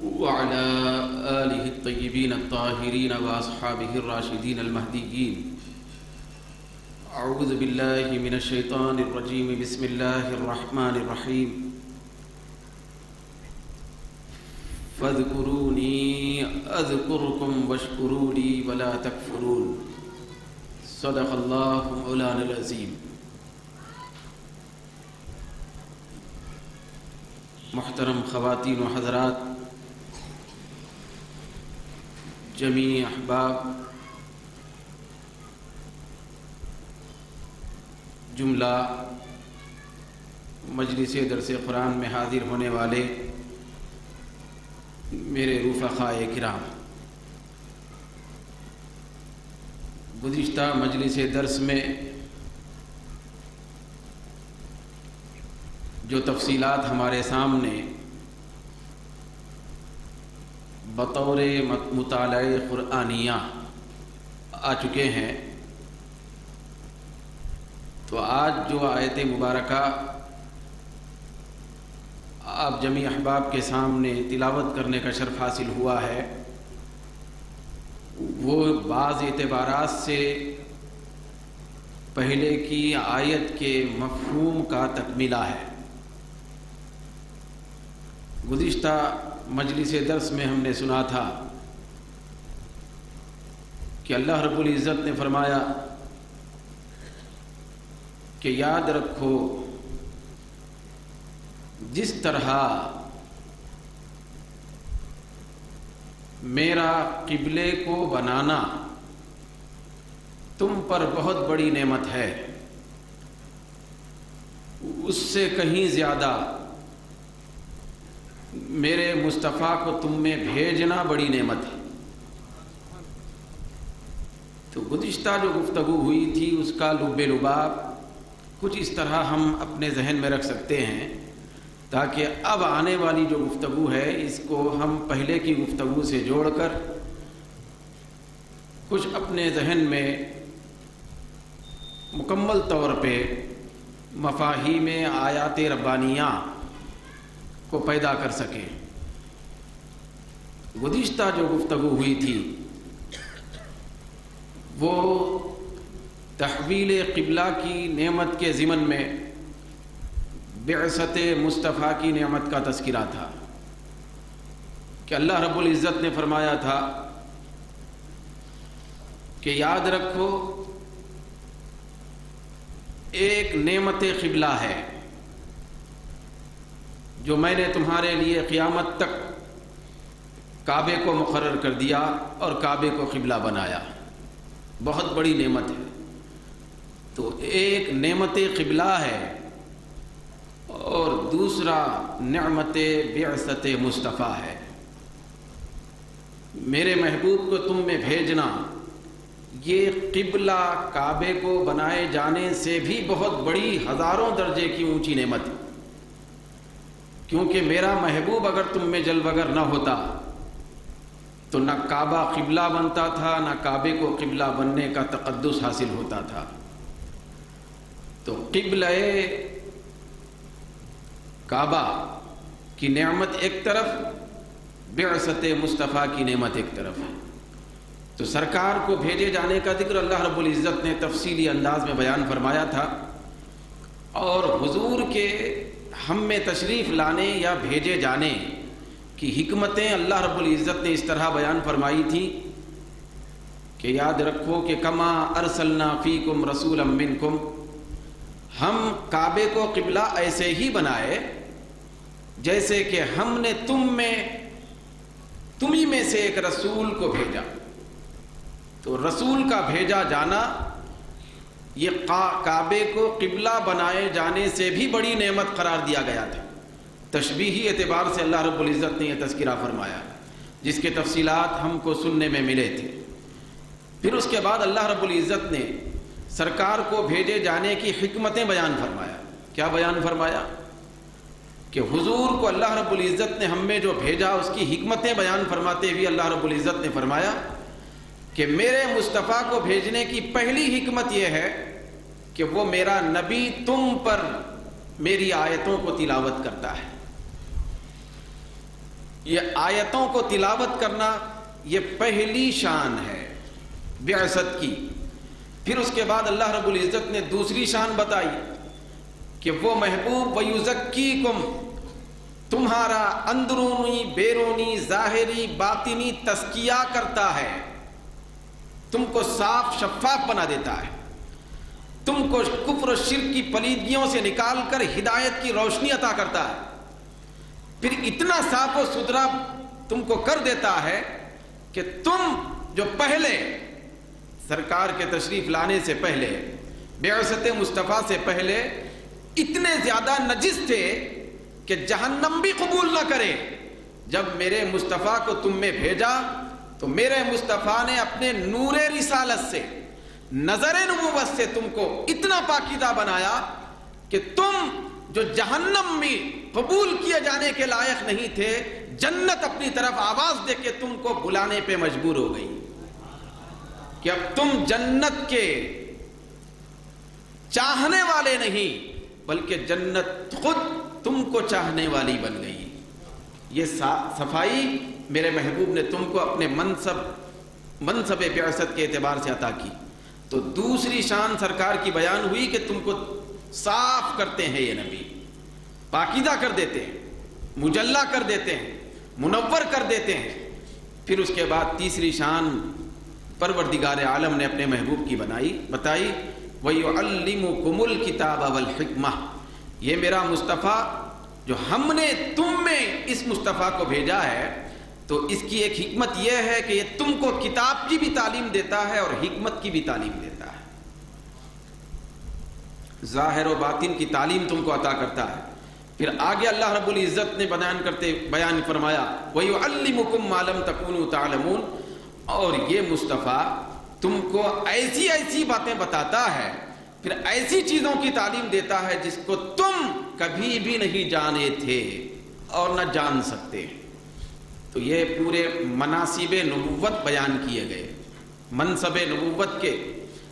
وعلى آله الطيبين الطاهرين وأصحابه الراشدين المهديين. أعوذ بالله من الشيطان الرجيم. بسم الله الرحمن الرحيم. فاذكروني أذكركم واشكروا لي ولا تكفرون. صدق الله مولانا العظيم. محترم خواتین و حضرات، جمیع احباب، جملہ مجلس درس قرآن میں حاضر ہونے والے میرے رفقائے کرام، گزشتہ مجلس درس میں جو تفصیلات ہمارے سامنے بطور مطالعہ قرآنیہ آ چکے ہیں، تو آج جو آیت مبارکہ آپ جمیع احباب کے سامنے تلاوت کرنے کا شرف حاصل ہوا ہے، وہ بعض اعتبارات سے پہلے کی آیت کے مفہوم کا تکملہ ہے۔ گزشتہ مجلس درس میں ہم نے سنا تھا کہ اللہ رب العزت نے فرمایا کہ یاد رکھو جس طرح میرا قبلے کو بنانا تم پر بہت بڑی نعمت ہے، اس سے کہیں زیادہ میرے مصطفیٰ کو تم میں بھیجنا بڑی نعمت ہے۔ تو گزشتہ جو گفتگو ہوئی تھی اس کا لب لباب کچھ اس طرح ہم اپنے ذہن میں رکھ سکتے ہیں، تاکہ اب آنے والی جو گفتگو ہے اس کو ہم پہلے کی گفتگو سے جوڑ کر کچھ اپنے ذہن میں مکمل طور پہ مفاہیم آیات ربانیہ کو پیدا کر سکیں۔ گزشتہ جو گفتگو ہوئی تھی وہ تحویل قبلہ کی نعمت کے ضمن میں بعثت مصطفیٰ کی نعمت کا تذکرہ تھا کہ اللہ رب العزت نے فرمایا تھا کہ یاد رکھو ایک نعمت قبلہ ہے جو میں نے تمہارے لیے قیامت تک کعبے کو مقرر کر دیا اور کعبے کو قبلہ بنایا، بہت بڑی نعمت ہے۔ تو ایک نعمت قبلہ ہے اور دوسرا نعمت بعثت مصطفیٰ ہے۔ میرے محبوب کو تم میں بھیجنا یہ قبلہ کعبے کو بنائے جانے سے بھی بہت بڑی ہزاروں درجے کی اونچی نعمت ہے، کیونکہ میرا محبوب اگر تم میں جلوگر نہ ہوتا تو نہ کعبہ قبلہ بنتا تھا، نہ کعبے کو قبلہ بننے کا تقدس حاصل ہوتا تھا۔ تو قبلہ کعبہ کی نعمت ایک طرف، بعثت مصطفیٰ کی نعمت ایک طرف ہے۔ تو سرکار کو بھیجے جانے کا ذکر اللہ رب العزت نے تفصیلی انداز میں بیان فرمایا تھا، اور حضور کے ہم میں تشریف لانے یا بھیجے جانے کی حکمتیں اللہ رب العزت نے اس طرح بیان فرمائی تھی کہ یاد رکھو کہ کما ارسلنا فیکم رسولا منکم، ہم کعبے کو قبلہ ایسے ہی بنائے جیسے کہ ہم نے تمہیں میں سے ایک رسول کو بھیجا۔ تو رسول کا بھیجا جانا یہ کعبے کو قبلہ بنائے جانے سے بھی بڑی نعمت قرار دیا گیا تھا۔ تشبیہی اعتبار سے اللہ رب العزت نے یہ تذکرہ فرمایا، جس کے تفصیلات ہم کو سننے میں ملے تھے۔ پھر اس کے بعد اللہ رب العزت نے سرکار کو بھیجے جانے کی حکمتیں بیان فرمایا۔ کیا بیان فرمایا؟ کہ حضور کو اللہ رب العزت نے ہم میں جو بھیجا اس کی حکمتیں بیان فرماتے ہوئے اللہ رب العزت نے فرمایا کہ میرے مصطفیٰ کو بھیجنے کی پہلی حکمت یہ ہے کہ وہ میرا نبی تم پر میری آیتوں کو تلاوت کرتا ہے۔ یہ آیتوں کو تلاوت کرنا یہ پہلی شان ہے بعثت کی۔ پھر اس کے بعد اللہ رب العزت نے دوسری شان بتائی کہ وہ محبوب وَيُزَكِّيكُمْ، تمہارا اندرونی بیرونی ظاہری باطنی تزکیہ کرتا ہے، تم کو صاف شفاف بنا دیتا ہے، تم کو کفر و شرک کی پلیدگیوں سے نکال کر ہدایت کی روشنی عطا کرتا ہے، پھر اتنا صاف و ستھرا تم کو کر دیتا ہے کہ تم جو پہلے سرکار کے تشریف لانے سے پہلے، بعثت مصطفیٰ سے پہلے اتنے زیادہ نجس تھے کہ جہنم بھی قبول نہ کرے، جب میرے مصطفیٰ کو تم میں بھیجا تو میرے مصطفیٰ نے اپنے نور رسالت سے، نظر نبوت سے تم کو اتنا پاکیزہ بنایا کہ تم جو جہنم میں قبول کیے جانے کے لائق نہیں تھے، جنت اپنی طرف آواز دے کے تم کو بلانے پہ مجبور ہو گئی کہ اب تم جنت کے چاہنے والے نہیں بلکہ جنت خود تم کو چاہنے والی بن گئی۔ یہ صفائی میرے محبوب نے تم کو اپنے منصب بعثت کے اعتبار سے عطا کی۔ تو دوسری شان سرکار کی بیان ہوئی کہ تم کو صاف کرتے ہیں یہ نبی، پاکیزہ کر دیتے ہیں، مجلہ کر دیتے ہیں، منور کر دیتے ہیں۔ پھر اس کے بعد تیسری شان پروردگار عالم نے اپنے محبوب کی بتائی وَيُعَلِّمُكُمُ الْكِتَابَ وَالْحِكْمَةَ، یہ میرا مصطفیٰ جو ہم نے تم میں اس مصطفیٰ کو بھیجا ہے، تو اس کی ایک حکمت یہ ہے کہ یہ تم کو کتاب کی بھی تعلیم دیتا ہے اور حکمت کی بھی تعلیم دیتا ہے، ظاہر و باطن کی تعلیم تم کو عطا کرتا ہے۔ پھر آگے اللہ رب العزت نے بیان فرمایا وَيُعَلِّمُكُمْ مَا لَمْ تَكُونُوا تَعْلَمُونَ، اور یہ مصطفیٰ تم کو ایسی ایسی باتیں بتاتا ہے، پھر ایسی چیزوں کی تعلیم دیتا ہے جس کو تم کبھی بھی نہیں جانے تھے اور نہ جان سکتے۔ تو یہ پورے مناصب نبوت بیان کیے گئے، منصب نبوت کے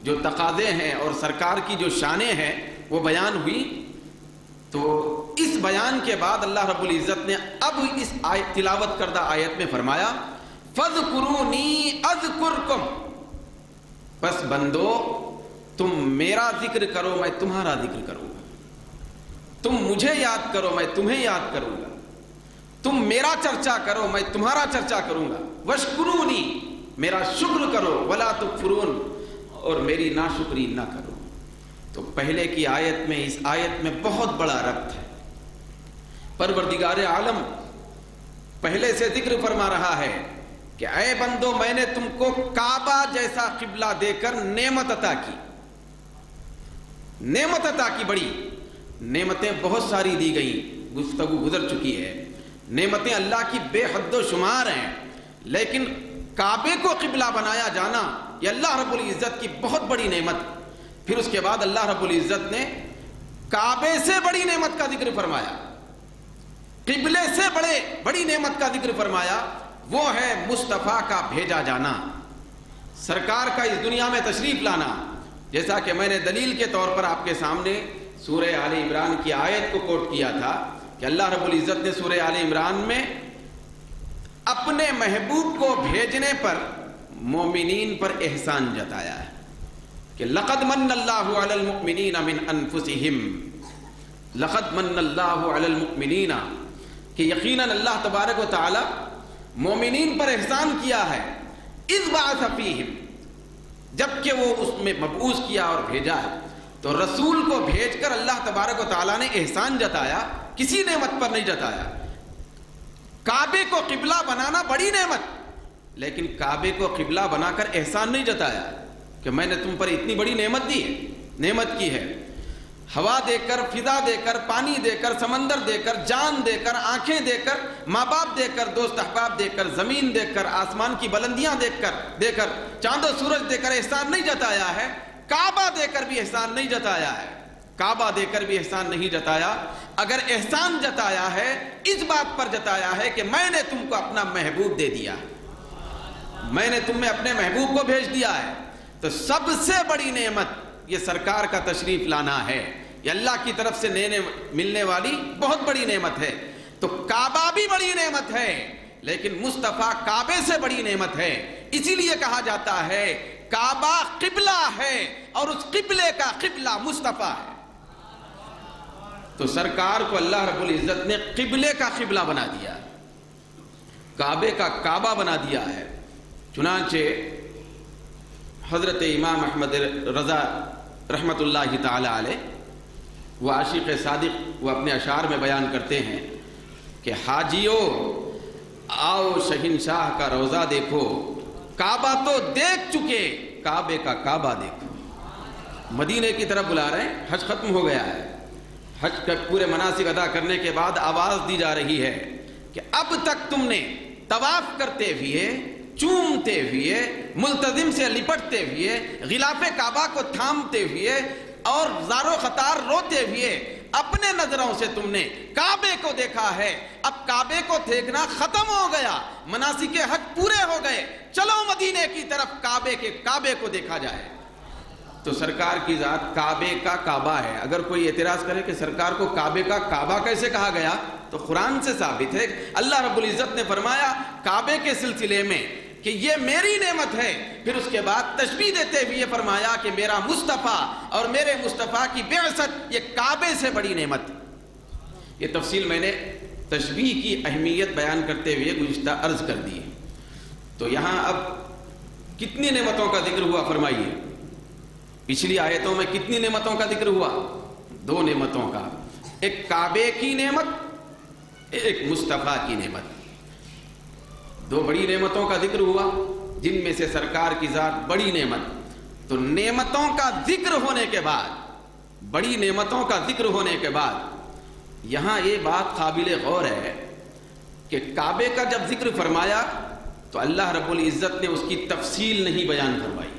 جو تقاضے ہیں اور سرکار کی جو شانیں ہیں وہ بیان ہوئی۔ تو اس بیان کے بعد اللہ رب العزت نے اب اس تلاوت کردہ آیت میں فرمایا فَاذْكُرُونِي أَذْكُرْكُمْ، بس بندو تم میرا ذکر کرو میں تمہارا ذکر کروں گا، تم مجھے یاد کرو میں تمہیں یاد کروں گا، تم میرا چرچا کرو میں تمہارا چرچا کروں گا، وَاشْكُرُونِي، میرا شکر کرو، وَلَا تَكْفُرُونَ، اور میری ناشکری نہ کرو۔ تو پہلے کی آیت میں اس آیت میں بہت بڑا ربط ہے۔ پروردگار عالم پہلے سے ذکر فرما رہا ہے کہ اے بندو میں نے تم کو کعبہ جیسا قبلہ دے کر نعمت عطا کی، نعمت عطا کی، بڑی نعمتیں بہت ساری دی گئیں، گفتگو گزر چکی ہے، نعمتیں اللہ کی بے حد و شمار ہیں، لیکن کعبے کو قبلہ بنایا جانا یہ اللہ رب العزت کی بہت بڑی نعمت۔ پھر اس کے بعد اللہ رب العزت نے کعبے سے بڑی نعمت کا ذکر فرمایا، قبلے سے بڑی نعمت کا ذکر فرمایا، وہ ہے مصطفیٰ کا بھیجا جانا، سرکار کا اس دنیا میں تشریف لانا۔ جیسا کہ میں نے دلیل کے طور پر آپ کے سامنے سورہ آل عمران کی آیت کو کوٹ کیا تھا کہ اللہ رب العزت نے سورہ آل عمران میں اپنے محبوب کو بھیجنے پر مومنین پر احسان جتایا ہے کہ لقد من اللہ علی المؤمنین من انفسہم، لقد من اللہ علی المؤمنین، کہ یقیناً اللہ تبارک و تعالی مومنین پر احسان کیا ہے، اذ بعث فیہم، جبکہ وہ اس میں مبعوث کیا اور بھیجا ہے۔ تو رسول کو بھیج کر اللہ تبارک و تعالیٰ نے احسان جتایا، کسی نعمت پر نہیں جتایا۔ کعبے کو قبلہ بنانا بڑی نعمت، لیکن کعبے کو قبلہ بنا کر احسان نہیں جتایا کہ میں نے تم پر اتنی بڑی نعمت دی ہے، نعمت کی ہے، ہوا دے کر، فضا دے کر، پانی دے کر، سمندر دے کر، جان دے کر، آنکھیں دے کر، ماں باپ دے کر، دوست احباب دے کر، زمین دے کر، آسمان کی بلندیاں دے کر، چاند و سورج دے کر احسان نہیں جتایا ہے، کعبہ دے کر بھی احسان نہیں جتایا ہے، کعبہ دے کر بھی احسان نہیں جتایا۔ اگر احسان جتایا ہے اس بات پر جتایا ہے کہ میں نے تم کو اپنا محبوب دے دیا، میں نے تم میں اپنے محبوب کو بھیج دیا ہے، تو سب سے بڑی نعمت یہ سرکار کا تشریف لانا ہے، یہ اللہ کی طرف سے ملنے والی بہت بڑی نعمت ہے۔ تو کعبہ بھی بڑی نعمت ہے، لیکن مصطفیٰ کعبے سے بڑی نعمت ہے۔ اسی لیے کہا جاتا ہے کعبہ قبلہ ہے اور اس قبلے کا قبلہ مصطفیٰ ہے۔ تو سرکار کو اللہ رب العزت نے قبلے کا قبلہ بنا دیا، کعبے کا کعبہ بنا دیا ہے۔ چنانچہ حضرت امام احمد رضا رحمت اللہ تعالی علیہ، وہ عاشق صادق، وہ اپنے اشعار میں بیان کرتے ہیں کہ حاجیو آؤ شہنشاہ کا روضہ دیکھو، کعبہ تو دیکھ چکے، کعبے کا کعبہ دیکھو۔ مدینے کی طرف بلا رہے ہیں، حج ختم ہو گیا ہے، حج کا پورے مناسک ادا کرنے کے بعد آواز دی جا رہی ہے کہ اب تک تم نے طواف کرتے ہوئے، چومتے ہوئے، ملتزم سے لپٹتے ہوئے، غلاف کعبہ کو تھامتے ہوئے اور زارو خطار روتے ہوئے اپنے نظروں سے تم نے کعبے کو دیکھا ہے، اب کعبے کو دیکھنا ختم ہو گیا، مناسک حج پورے ہو گئے، چلو مدینے کی طرف کعبے کے کعبے کو دیکھا جائے۔ تو سرکار کی ذات کعبے کا کعبہ ہے۔ اگر کوئی اعتراض کرے کہ سرکار کو کعبے کا کعبہ کیسے کہا گیا، تو قرآن سے ثابت ہے۔ اللہ رب العزت نے فرمایا کعبے کے سلسلے میں کہ یہ میری نعمت ہے، پھر اس کے بعد تشبیہ دیتے ہوئے فرمایا کہ میرا مصطفیٰ اور میرے مصطفیٰ کی بعثت یہ کعبے سے بڑی نعمت۔ یہ تفصیل میں نے تشبیہ کی اہمیت بیان کرتے ہوئے گزشتہ عرض کر دی۔ تو یہاں اب کتنی نعمتوں کا ذکر ہوا فرمائیے؟ پچھلی آیتوں میں کتنی نعمتوں کا ذکر ہوا؟ 2 نعمتوں کا، ایک کعبے کی نعمت، ایک مصطفیٰ کی نعمت۔ 2 بڑی نعمتوں کا ذکر ہوا جن میں سے سرکار کی ذات بڑی نعمت۔ تو نعمتوں کا ذکر ہونے کے بعد، بڑی نعمتوں کا ذکر ہونے کے بعد یہاں یہ بات قابل غور ہے کہ کعبے کا جب ذکر فرمایا تو اللہ رب العزت نے اس کی تفصیل نہیں بیان فرمائی۔